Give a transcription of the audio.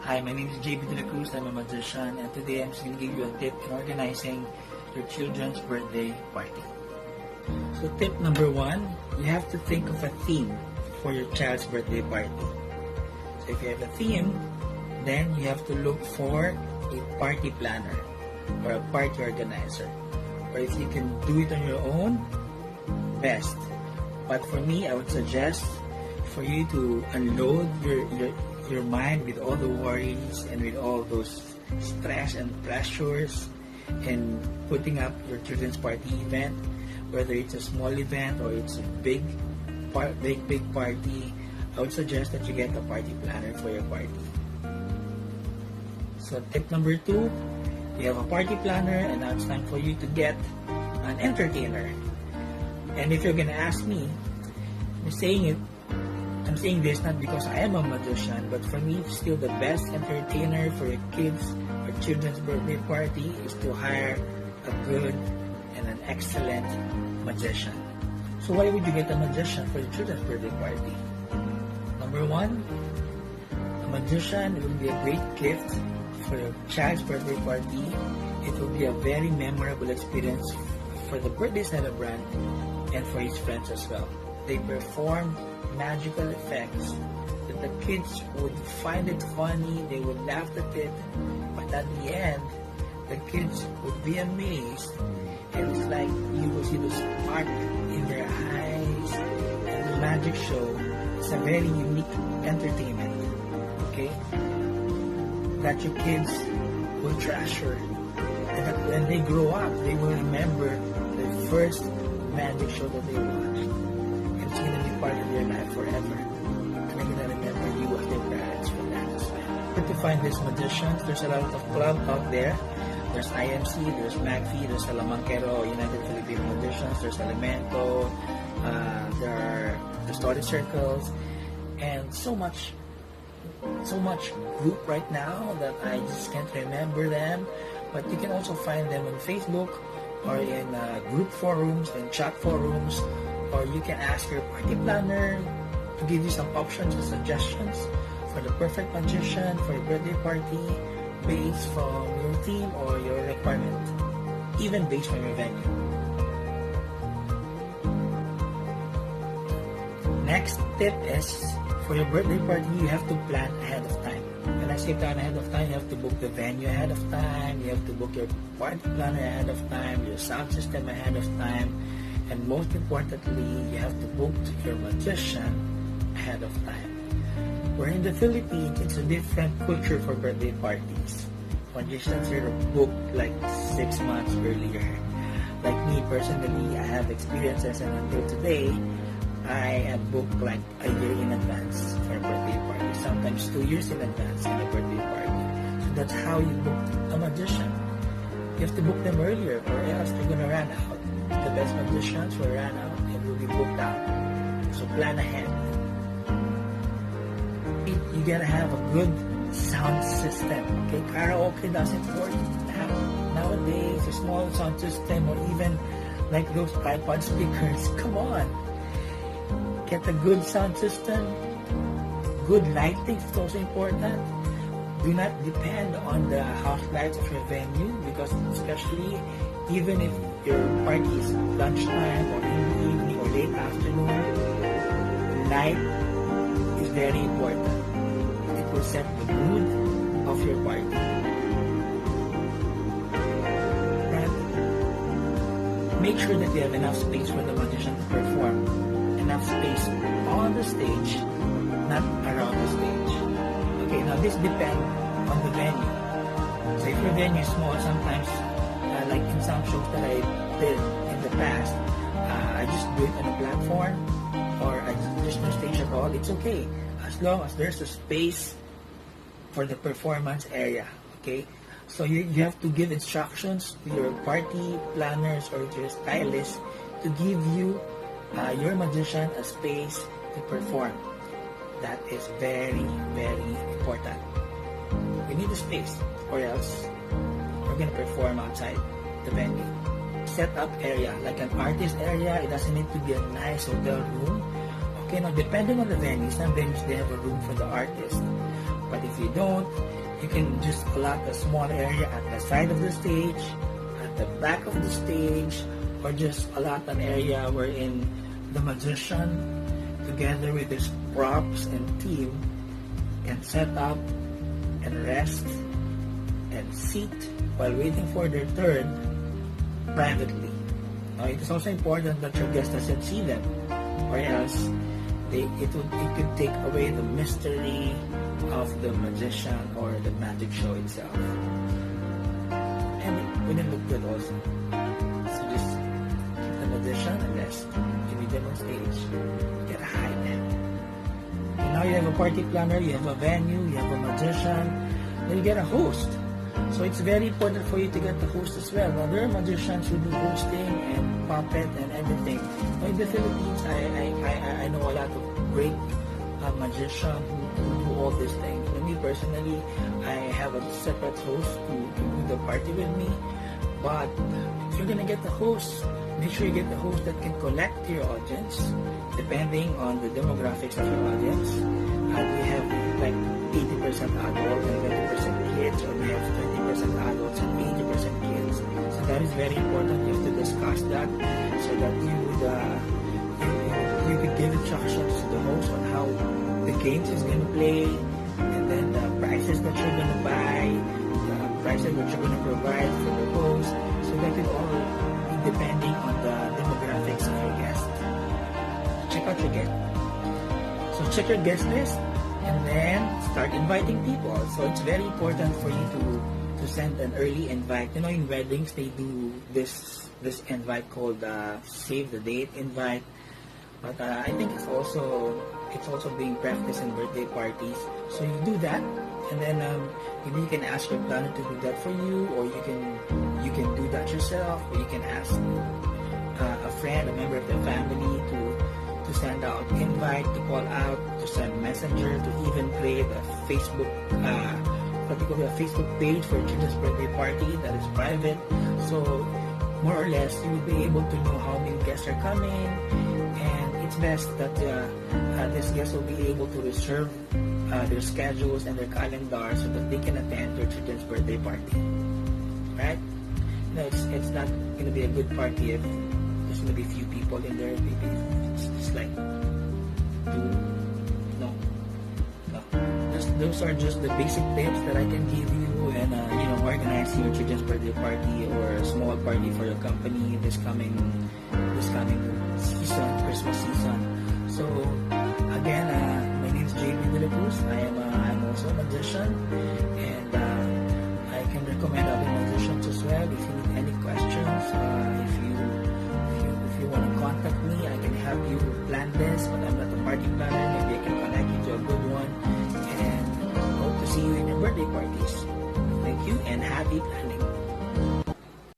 Hi, my name is JB De La Cruz. I'm a magician, and today I'm just going to give you a tip in organizing your children's birthday party. So tip number 1, you have to think of a theme for your child's birthday party. So if you have a theme, then you have to look for a party planner or a party organizer. Or if you can do it on your own, best. But for me, I would suggest for you to unload your mind with all the worries and with all those stress and pressures in putting up your children's party event, whether it's a small event or it's a big party. I would suggest that you get a party planner for your party. So tip number 2, you have a party planner, and now it's time for you to get an entertainer. And if you're gonna ask me, I'm saying this not because I am a magician, but for me, still the best entertainer for your kids or children's birthday party is to hire a good and an excellent magician. So why would you get a magician for your children's birthday party? Number 1, a magician will be a great gift for your child's birthday party. It will be a very memorable experience for the birthday celebrant and for his friends as well. They perform magical effects that the kids would find it funny, they would laugh at it, but at the end, the kids would be amazed, and it's like you will see the spark in their eyes, and the magic show is a very unique entertainment, okay, that your kids will treasure, and that when they grow up, they will remember the first magic show that they watched. It's going to be part of their life forever. And they're going to remember you as their parents for that as well. Where to find these magicians? There's a lot of clubs out there. There's IMC, there's MAGFI, there's Salamaquero, United Filipino Magicians, there's Elemento, there are the Story Circles, and so much group right now that I just can't remember them. But you can also find them on Facebook or in group forums and chat forums, or you can ask your party planner to give you some options and suggestions for the perfect magician for your birthday party based from your theme or your requirement, even based on your venue. Next tip is, for your birthday party, you have to plan ahead of time. When I say plan ahead of time, you have to book the venue ahead of time, you have to book your party planner ahead of time, your sound system ahead of time, and most importantly, you have to book your magician ahead of time. Where in the Philippines, it's a different culture for birthday parties. Magicians here are booked like 6 months earlier. Like me personally, I have experiences, and until today, I am booked like a year in advance for a birthday party, sometimes 2 years in advance in a birthday party. So that's how you book a magician. You have to book them earlier, or else they're gonna run out. The best magicians will run out and will be booked out. So plan ahead. You gotta have a good sound system. Okay, karaoke doesn't work nowadays. A small sound system, or even like those iPod speakers. Come on. Get a good sound system. Good lighting is also important. Do not depend on the house lights of your venue, because especially even if your party is lunchtime or in the evening or late afternoon, light is very important. It will set the mood of your party. And make sure that you have enough space for the magician to perform. Enough space on the stage, not around the stage. Okay, now this depends on the venue. So if your venue is small, sometimes, like in some shows that I did in the past, I just do it on a platform, or I just do stage at all. It's okay, as long as there's a space for the performance area. Okay, so you have to give instructions to your party planners or to your stylist to give you your magician a space to perform. That is very, very important. We need a space, or else we're going to perform outside the venue. Set up area, like an artist area. It doesn't need to be a nice hotel room. Okay, now depending on the venue, some venues they have a room for the artist. But if you don't, you can just allot a small area at the side of the stage, at the back of the stage, or just allot an area wherein the magician, together with his props and team, can set up and rest and sit while waiting for their turn privately. Now, it is also important that your guest doesn't see them, or else it could take away the mystery of the magician or the magic show itself. And it wouldn't look good also. So just keep the magician unless you need them on stage. You gotta hide them. And now you have a party planner, you have a venue, you have a magician, then you get a host. So it's very important for you to get the host as well. Now, there are magicians who do hosting and puppet and everything. Now, in the Philippines, I know a lot of great magicians who do all these things. For me personally, I have a separate host to do the party with me. But if you're gonna get the host, make sure you get the host that can connect to your audience, depending on the demographics of your audience. And we have like 80% adult and 20% kids, or we have 20% adults and 80% kids. So that is very important. You have to discuss that so that you could give instructions to the host on how the games is going to play, and then the prices that you're going to buy, the prices that you're going to provide for the host. So that could all be depending on the demographics of your guest. Check out your guest. So check your guest list and then start inviting people. So it's very important for you to send an early invite. You know, in weddings they do this invite called save the date invite. But I think it's also being practiced in birthday parties. So you do that, and then maybe you can ask your planner to do that for you, or you can do that yourself, or you can ask a friend, a member of the family to send out invite, to call out, to send messenger, to even create a Facebook particularly a Facebook page for children's birthday party that is private. So more or less you will be able to know how many guests are coming, and it's best that these guests will be able to reserve their schedules and their calendar so that they can attend your children's birthday party. Right? No, it's not going to be a good party if there's going to be few people in there. Maybe it's just like two. No. Those are just the basic tips that I can give you, and organize your children's birthday party or a small party for your company this coming season, Christmas season. So again, my name is JB De La Cruz. I'm also a magician, and I can recommend other magicians as well. If you need any questions, if you want to contact me, I can help you plan this. But I'm not a party planner. Maybe I can connect you to a good one, and hope to see you in your birthday parties. Thank you and happy planning.